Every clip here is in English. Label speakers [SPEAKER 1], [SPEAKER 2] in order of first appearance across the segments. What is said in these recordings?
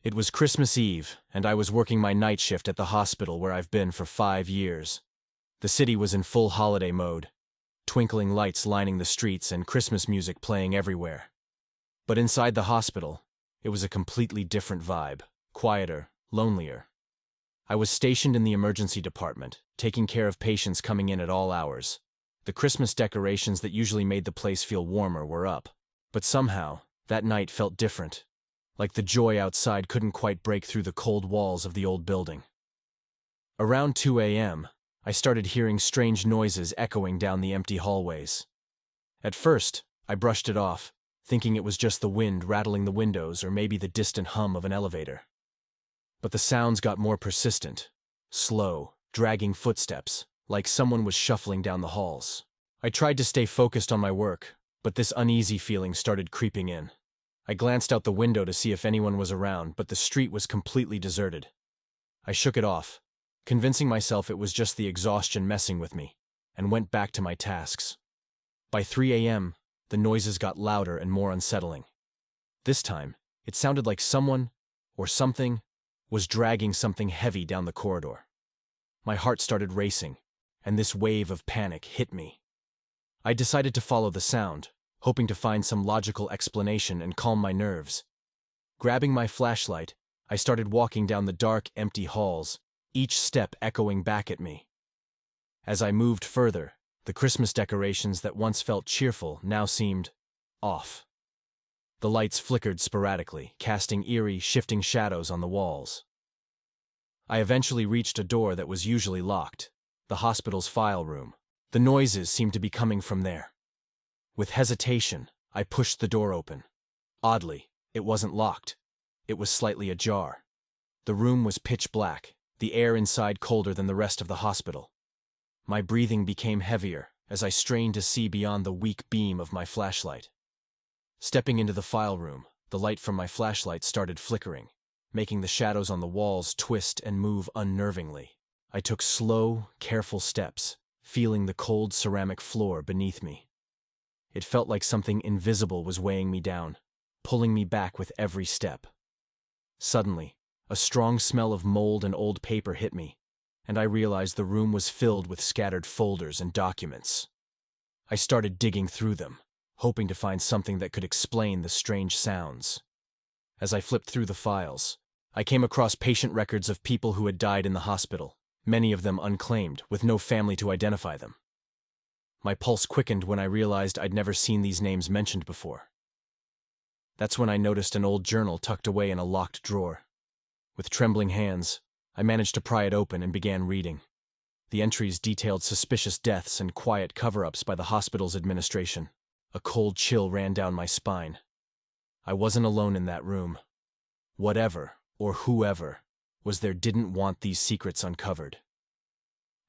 [SPEAKER 1] It was Christmas Eve, and I was working my night shift at the hospital where I've been for 5 years. The city was in full holiday mode, twinkling lights lining the streets and Christmas music playing everywhere. But inside the hospital, it was a completely different vibe, quieter, lonelier. I was stationed in the emergency department, taking care of patients coming in at all hours. The Christmas decorations that usually made the place feel warmer were up, but somehow, that night felt different. Like the joy outside couldn't quite break through the cold walls of the old building. Around 2 a.m., I started hearing strange noises echoing down the empty hallways. At first, I brushed it off, thinking it was just the wind rattling the windows or maybe the distant hum of an elevator. But the sounds got more persistent, slow, dragging footsteps, like someone was shuffling down the halls. I tried to stay focused on my work, but this uneasy feeling started creeping in. I glanced out the window to see if anyone was around, but the street was completely deserted. I shook it off, convincing myself it was just the exhaustion messing with me, and went back to my tasks. By 3 a.m., the noises got louder and more unsettling. This time, it sounded like someone, or something, was dragging something heavy down the corridor. My heart started racing, and this wave of panic hit me. I decided to follow the sound, hoping to find some logical explanation and calm my nerves. Grabbing my flashlight, I started walking down the dark, empty halls, each step echoing back at me. As I moved further, the Christmas decorations that once felt cheerful now seemed off. The lights flickered sporadically, casting eerie, shifting shadows on the walls. I eventually reached a door that was usually locked, the hospital's file room. The noises seemed to be coming from there. With hesitation, I pushed the door open. Oddly, it wasn't locked. It was slightly ajar. The room was pitch black, the air inside colder than the rest of the hospital. My breathing became heavier as I strained to see beyond the weak beam of my flashlight. Stepping into the file room, the light from my flashlight started flickering, making the shadows on the walls twist and move unnervingly. I took slow, careful steps, feeling the cold ceramic floor beneath me. It felt like something invisible was weighing me down, pulling me back with every step. Suddenly, a strong smell of mold and old paper hit me, and I realized the room was filled with scattered folders and documents. I started digging through them, hoping to find something that could explain the strange sounds. As I flipped through the files, I came across patient records of people who had died in the hospital, many of them unclaimed, with no family to identify them. My pulse quickened when I realized I'd never seen these names mentioned before. That's when I noticed an old journal tucked away in a locked drawer. With trembling hands, I managed to pry it open and began reading. The entries detailed suspicious deaths and quiet cover-ups by the hospital's administration. A cold chill ran down my spine. I wasn't alone in that room. Whatever, or whoever, was there didn't want these secrets uncovered.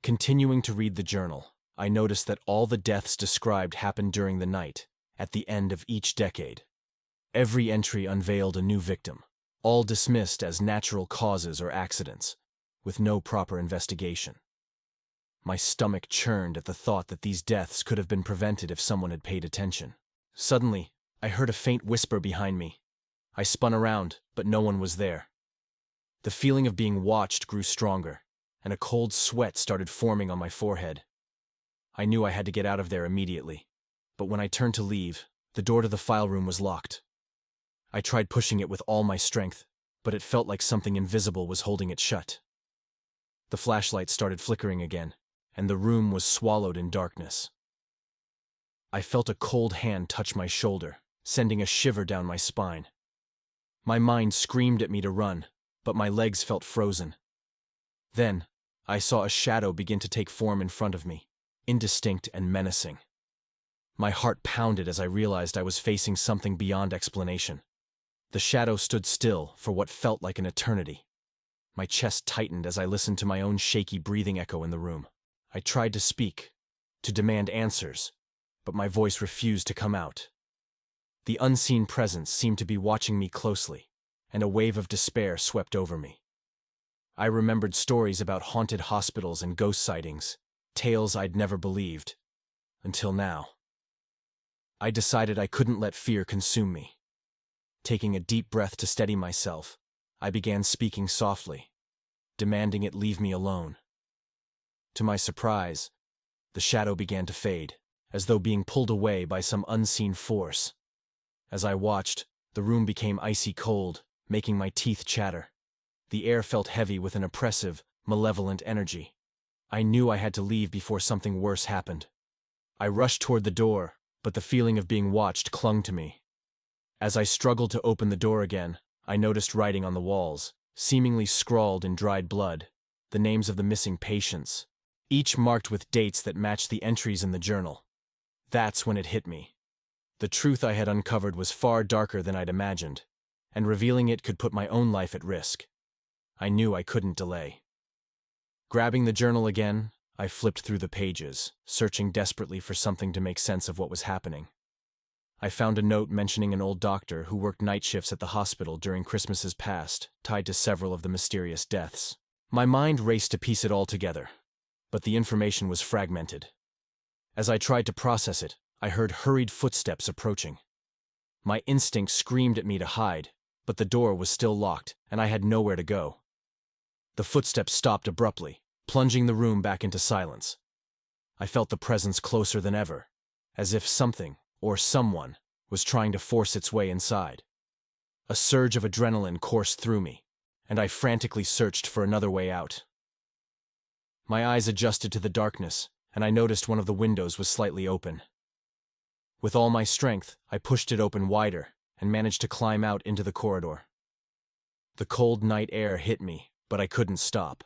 [SPEAKER 1] Continuing to read the journal, I noticed that all the deaths described happened during the night, at the end of each decade. Every entry unveiled a new victim, all dismissed as natural causes or accidents, with no proper investigation. My stomach churned at the thought that these deaths could have been prevented if someone had paid attention. Suddenly, I heard a faint whisper behind me. I spun around, but no one was there. The feeling of being watched grew stronger, and a cold sweat started forming on my forehead. I knew I had to get out of there immediately, but when I turned to leave, the door to the file room was locked. I tried pushing it with all my strength, but it felt like something invisible was holding it shut. The flashlight started flickering again, and the room was swallowed in darkness. I felt a cold hand touch my shoulder, sending a shiver down my spine. My mind screamed at me to run, but my legs felt frozen. Then, I saw a shadow begin to take form in front of me, indistinct and menacing. My heart pounded as I realized I was facing something beyond explanation. The shadow stood still for what felt like an eternity. My chest tightened as I listened to my own shaky breathing echo in the room. I tried to speak, to demand answers, but my voice refused to come out. The unseen presence seemed to be watching me closely, and a wave of despair swept over me. I remembered stories about haunted hospitals and ghost sightings, tales I'd never believed, until now. I decided I couldn't let fear consume me. Taking a deep breath to steady myself, I began speaking softly, demanding it leave me alone. To my surprise, the shadow began to fade, as though being pulled away by some unseen force. As I watched, the room became icy cold, making my teeth chatter. The air felt heavy with an oppressive, malevolent energy. I knew I had to leave before something worse happened. I rushed toward the door, but the feeling of being watched clung to me. As I struggled to open the door again, I noticed writing on the walls, seemingly scrawled in dried blood, the names of the missing patients, each marked with dates that matched the entries in the journal. That's when it hit me. The truth I had uncovered was far darker than I'd imagined, and revealing it could put my own life at risk. I knew I couldn't delay. Grabbing the journal again, I flipped through the pages, searching desperately for something to make sense of what was happening. I found a note mentioning an old doctor who worked night shifts at the hospital during Christmases past, tied to several of the mysterious deaths. My mind raced to piece it all together, but the information was fragmented. As I tried to process it, I heard hurried footsteps approaching. My instinct screamed at me to hide, but the door was still locked, and I had nowhere to go. The footsteps stopped abruptly, plunging the room back into silence. I felt the presence closer than ever, as if something, or someone, was trying to force its way inside. A surge of adrenaline coursed through me, and I frantically searched for another way out. My eyes adjusted to the darkness, and I noticed one of the windows was slightly open. With all my strength, I pushed it open wider and managed to climb out into the corridor. The cold night air hit me, but I couldn't stop.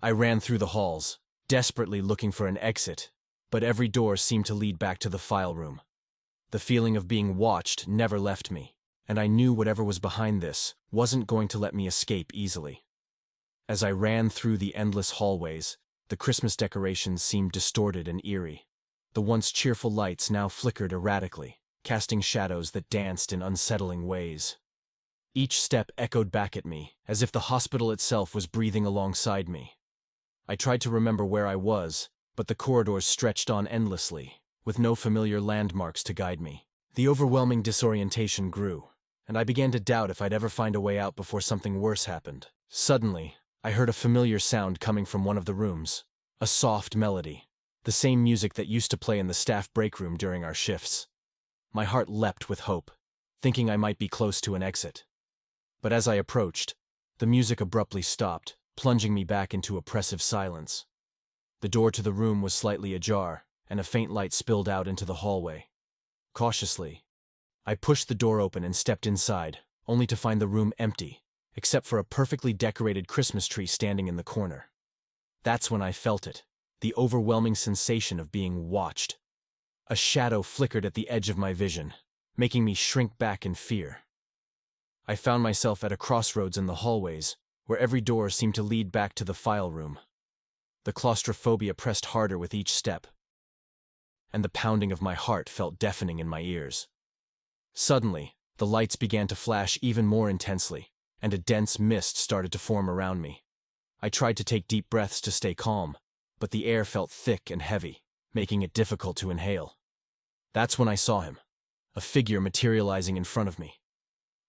[SPEAKER 1] I ran through the halls, desperately looking for an exit, but every door seemed to lead back to the file room. The feeling of being watched never left me, and I knew whatever was behind this wasn't going to let me escape easily. As I ran through the endless hallways, the Christmas decorations seemed distorted and eerie. The once cheerful lights now flickered erratically, casting shadows that danced in unsettling ways. Each step echoed back at me, as if the hospital itself was breathing alongside me. I tried to remember where I was, but the corridors stretched on endlessly, with no familiar landmarks to guide me. The overwhelming disorientation grew, and I began to doubt if I'd ever find a way out before something worse happened. Suddenly, I heard a familiar sound coming from one of the rooms. A soft melody, the same music that used to play in the staff break room during our shifts. My heart leapt with hope, thinking I might be close to an exit. But as I approached, the music abruptly stopped, plunging me back into oppressive silence. The door to the room was slightly ajar, and a faint light spilled out into the hallway. Cautiously, I pushed the door open and stepped inside, only to find the room empty, except for a perfectly decorated Christmas tree standing in the corner. That's when I felt it, the overwhelming sensation of being watched. A shadow flickered at the edge of my vision, making me shrink back in fear. I found myself at a crossroads in the hallways, where every door seemed to lead back to the file room. The claustrophobia pressed harder with each step, and the pounding of my heart felt deafening in my ears. Suddenly, the lights began to flash even more intensely, and a dense mist started to form around me. I tried to take deep breaths to stay calm, but the air felt thick and heavy, making it difficult to inhale. That's when I saw him, a figure materializing in front of me.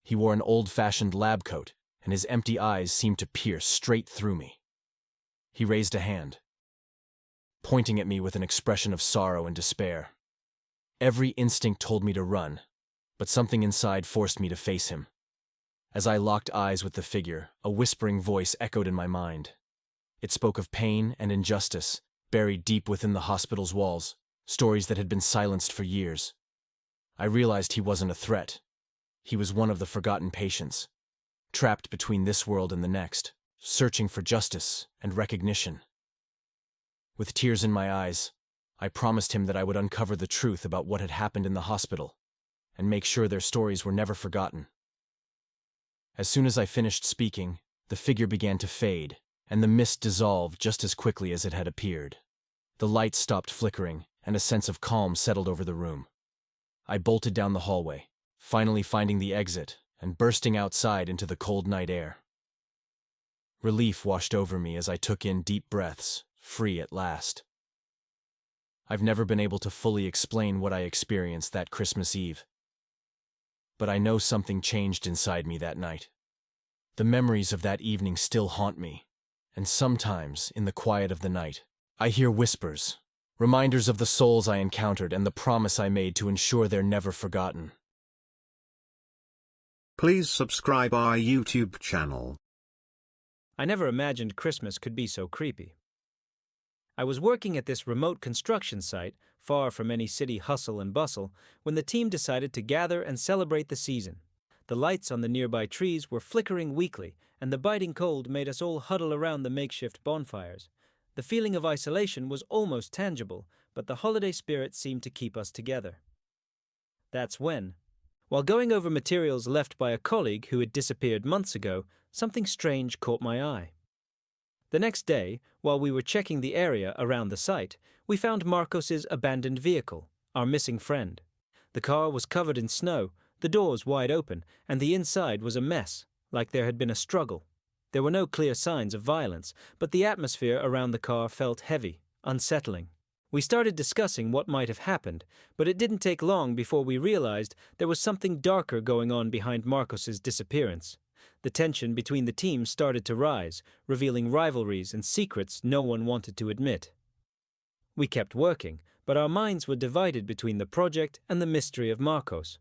[SPEAKER 1] He wore an old-fashioned lab coat, and his empty eyes seemed to pierce straight through me. He raised a hand, pointing at me with an expression of sorrow and despair. Every instinct told me to run, but something inside forced me to face him. As I locked eyes with the figure, a whispering voice echoed in my mind. It spoke of pain and injustice, buried deep within the hospital's walls, stories that had been silenced for years. I realized he wasn't a threat. He was one of the forgotten patients, trapped between this world and the next, searching for justice and recognition. With tears in my eyes, I promised him that I would uncover the truth about what had happened in the hospital, and make sure their stories were never forgotten. As soon as I finished speaking, the figure began to fade, and the mist dissolved just as quickly as it had appeared. The lights stopped flickering, and a sense of calm settled over the room. I bolted down the hallway, finally finding the exit and bursting outside into the cold night air. Relief washed over me as I took in deep breaths, free at last. I've never been able to fully explain what I experienced that Christmas Eve, but I know something changed inside me that night. The memories of that evening still haunt me, and sometimes, in the quiet of the night, I hear whispers, reminders of the souls I encountered and the promise I made to ensure they're never forgotten.
[SPEAKER 2] Please subscribe our YouTube channel.
[SPEAKER 3] I never imagined Christmas could be so creepy. I was working at this remote construction site, far from any city hustle and bustle, when the team decided to gather and celebrate the season. The lights on the nearby trees were flickering weakly, and the biting cold made us all huddle around the makeshift bonfires. The feeling of isolation was almost tangible, but the holiday spirit seemed to keep us together. That's when, while going over materials left by a colleague who had disappeared months ago, something strange caught my eye. The next day, while we were checking the area around the site, we found Marcos's abandoned vehicle, our missing friend. The car was covered in snow, the doors wide open, and the inside was a mess, like there had been a struggle. There were no clear signs of violence, but the atmosphere around the car felt heavy, unsettling. We started discussing what might have happened, but it didn't take long before we realized there was something darker going on behind Marcos's disappearance. The tension between the teams started to rise, revealing rivalries and secrets no one wanted to admit. We kept working, but our minds were divided between the project and the mystery of Marcos.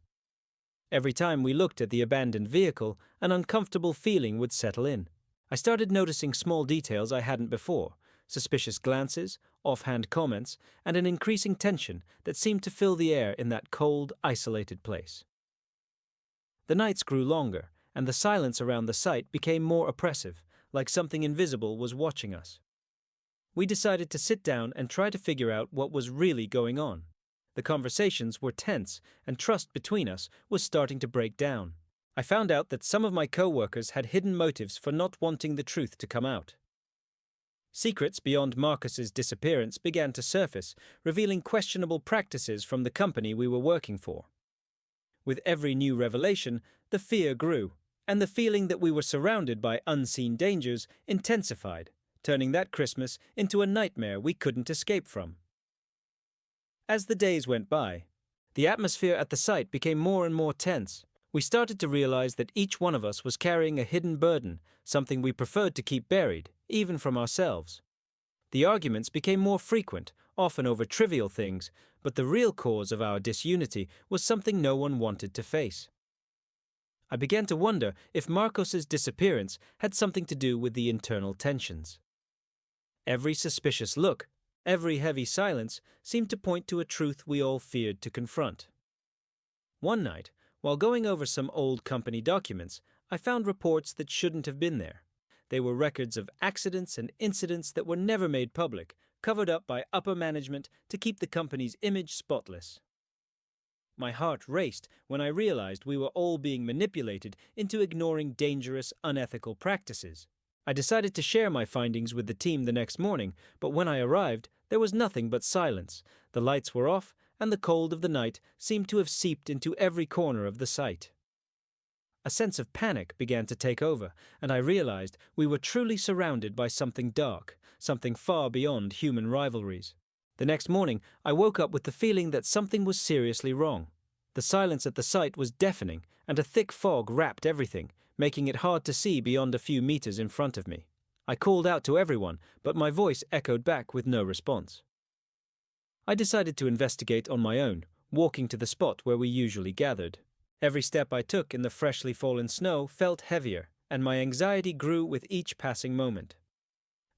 [SPEAKER 3] Every time we looked at the abandoned vehicle, an uncomfortable feeling would settle in. I started noticing small details I hadn't before, suspicious glances, offhand comments, and an increasing tension that seemed to fill the air in that cold, isolated place. The nights grew longer, and the silence around the site became more oppressive, like something invisible was watching us. We decided to sit down and try to figure out what was really going on. The conversations were tense, and trust between us was starting to break down. I found out that some of my co-workers had hidden motives for not wanting the truth to come out. Secrets beyond Marcus's disappearance began to surface, revealing questionable practices from the company we were working for. With every new revelation, the fear grew, and the feeling that we were surrounded by unseen dangers intensified, turning that Christmas into a nightmare we couldn't escape from. As the days went by, the atmosphere at the site became more and more tense. We started to realize that each one of us was carrying a hidden burden, something we preferred to keep buried, even from ourselves. The arguments became more frequent, often over trivial things, but the real cause of our disunity was something no one wanted to face. I began to wonder if Marcos's disappearance had something to do with the internal tensions. Every suspicious look, every heavy silence seemed to point to a truth we all feared to confront. One night, while going over some old company documents, I found reports that shouldn't have been there. They were records of accidents and incidents that were never made public, covered up by upper management to keep the company's image spotless. My heart raced when I realized we were all being manipulated into ignoring dangerous, unethical practices. I decided to share my findings with the team the next morning, but when I arrived, there was nothing but silence. The lights were off, and the cold of the night seemed to have seeped into every corner of the site. A sense of panic began to take over, and I realized we were truly surrounded by something dark, something far beyond human rivalries. The next morning, I woke up with the feeling that something was seriously wrong. The silence at the site was deafening, and a thick fog wrapped everything, making it hard to see beyond a few meters in front of me. I called out to everyone, but my voice echoed back with no response. I decided to investigate on my own, walking to the spot where we usually gathered. Every step I took in the freshly fallen snow felt heavier, and my anxiety grew with each passing moment.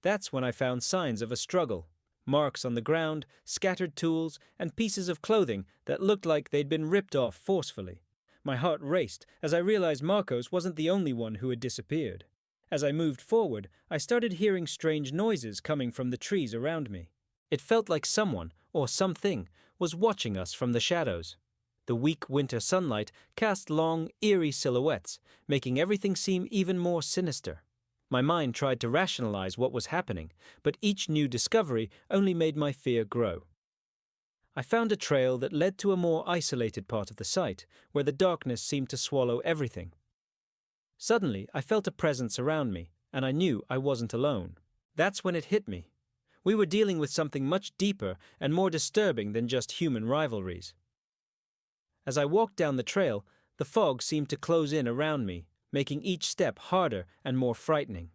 [SPEAKER 3] That's when I found signs of a struggle. Marks on the ground, scattered tools, and pieces of clothing that looked like they'd been ripped off forcefully. My heart raced as I realized Marcos wasn't the only one who had disappeared. As I moved forward, I started hearing strange noises coming from the trees around me. It felt like someone, or something, was watching us from the shadows. The weak winter sunlight cast long, eerie silhouettes, making everything seem even more sinister. My mind tried to rationalize what was happening, but each new discovery only made my fear grow. I found a trail that led to a more isolated part of the site, where the darkness seemed to swallow everything. Suddenly, I felt a presence around me, and I knew I wasn't alone. That's when it hit me. We were dealing with something much deeper and more disturbing than just human rivalries. As I walked down the trail, the fog seemed to close in around me, making each step harder and more frightening.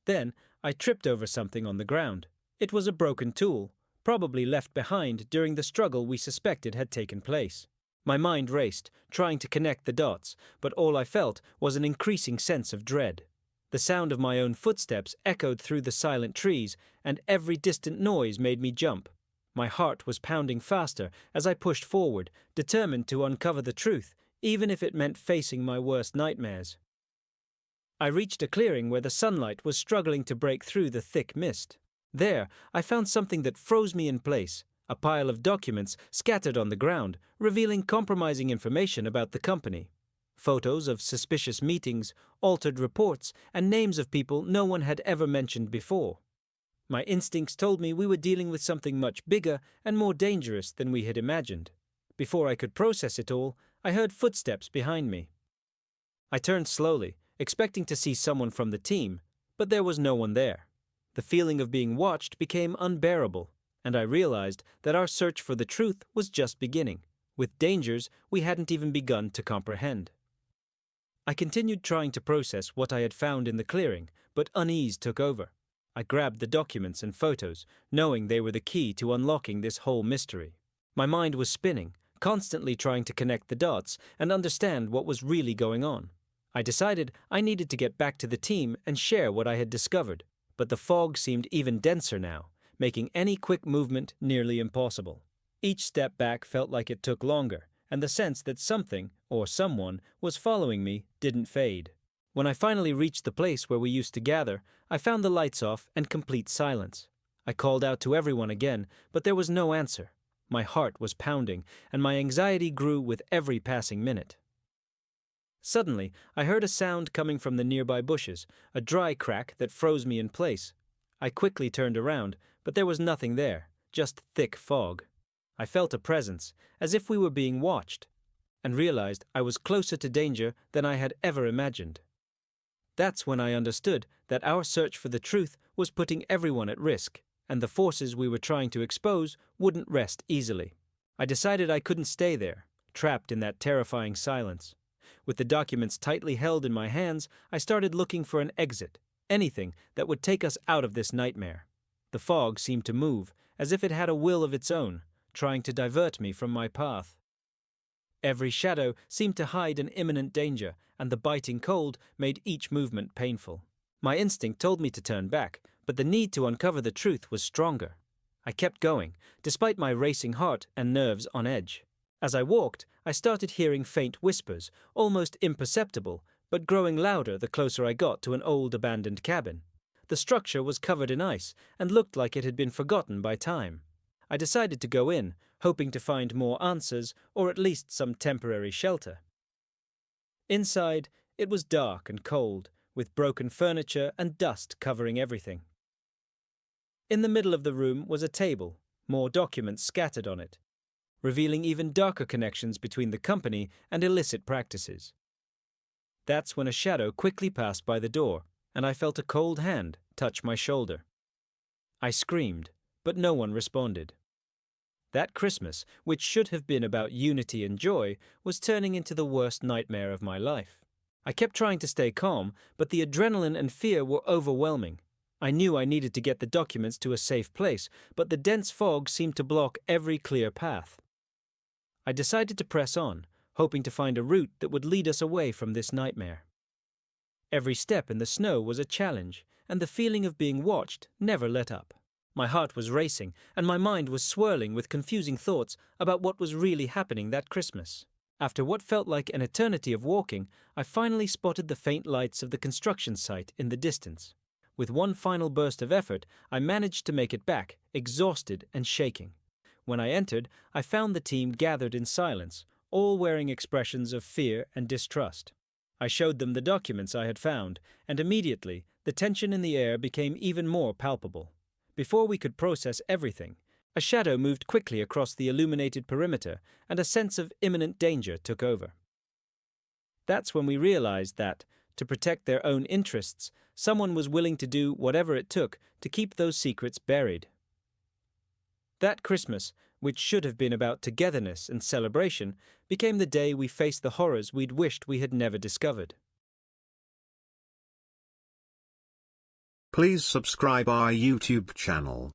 [SPEAKER 3] Then, I tripped over something on the ground. It was a broken tool, probably left behind during the struggle we suspected had taken place. My mind raced, trying to connect the dots, but all I felt was an increasing sense of dread. The sound of my own footsteps echoed through the silent trees, and every distant noise made me jump. My heart was pounding faster as I pushed forward, determined to uncover the truth, even if it meant facing my worst nightmares. I reached a clearing where the sunlight was struggling to break through the thick mist. There, I found something that froze me in place, a pile of documents scattered on the ground, revealing compromising information about the company. Photos of suspicious meetings, altered reports, and names of people no one had ever mentioned before. My instincts told me we were dealing with something much bigger and more dangerous than we had imagined. Before I could process it all, I heard footsteps behind me. I turned slowly, expecting to see someone from the team, but there was no one there. The feeling of being watched became unbearable, and I realized that our search for the truth was just beginning, with dangers we hadn't even begun to comprehend. I continued trying to process what I had found in the clearing, but unease took over. I grabbed the documents and photos, knowing they were the key to unlocking this whole mystery. My mind was spinning, constantly trying to connect the dots and understand what was really going on. I decided I needed to get back to the team and share what I had discovered, but the fog seemed even denser now, making any quick movement nearly impossible. Each step back felt like it took longer, and the sense that something, or someone, was following me didn't fade. When I finally reached the place where we used to gather, I found the lights off and complete silence. I called out to everyone again, but there was no answer. My heart was pounding, and my anxiety grew with every passing minute. Suddenly, I heard a sound coming from the nearby bushes, a dry crack that froze me in place. I quickly turned around, but there was nothing there, just thick fog. I felt a presence, as if we were being watched, and realized I was closer to danger than I had ever imagined. That's when I understood that our search for the truth was putting everyone at risk, and the forces we were trying to expose wouldn't rest easily. I decided I couldn't stay there, trapped in that terrifying silence. With the documents tightly held in my hands, I started looking for an exit, anything that would take us out of this nightmare. The fog seemed to move, as if it had a will of its own, trying to divert me from my path. Every shadow seemed to hide an imminent danger, and the biting cold made each movement painful. My instinct told me to turn back, but the need to uncover the truth was stronger. I kept going, despite my racing heart and nerves on edge. As I walked, I started hearing faint whispers, almost imperceptible, but growing louder the closer I got to an old abandoned cabin. The structure was covered in ice and looked like it had been forgotten by time. I decided to go in, hoping to find more answers or at least some temporary shelter. Inside, it was dark and cold, with broken furniture and dust covering everything. In the middle of the room was a table, more documents scattered on it, revealing even darker connections between the company and illicit practices. That's when a shadow quickly passed by the door, and I felt a cold hand touch my shoulder. I screamed, but no one responded. That Christmas, which should have been about unity and joy, was turning into the worst nightmare of my life. I kept trying to stay calm, but the adrenaline and fear were overwhelming. I knew I needed to get the documents to a safe place, but the dense fog seemed to block every clear path. I decided to press on, hoping to find a route that would lead us away from this nightmare. Every step in the snow was a challenge, and the feeling of being watched never let up. My heart was racing, and my mind was swirling with confusing thoughts about what was really happening that Christmas. After what felt like an eternity of walking, I finally spotted the faint lights of the construction site in the distance. With one final burst of effort, I managed to make it back, exhausted and shaking. When I entered, I found the team gathered in silence, all wearing expressions of fear and distrust. I showed them the documents I had found, and immediately, the tension in the air became even more palpable. Before we could process everything, a shadow moved quickly across the illuminated perimeter, and a sense of imminent danger took over. That's when we realized that, to protect their own interests, someone was willing to do whatever it took to keep those secrets buried. That Christmas, which should have been about togetherness and celebration, became the day we faced the horrors we'd wished we had never discovered.
[SPEAKER 2] Please subscribe our YouTube channel.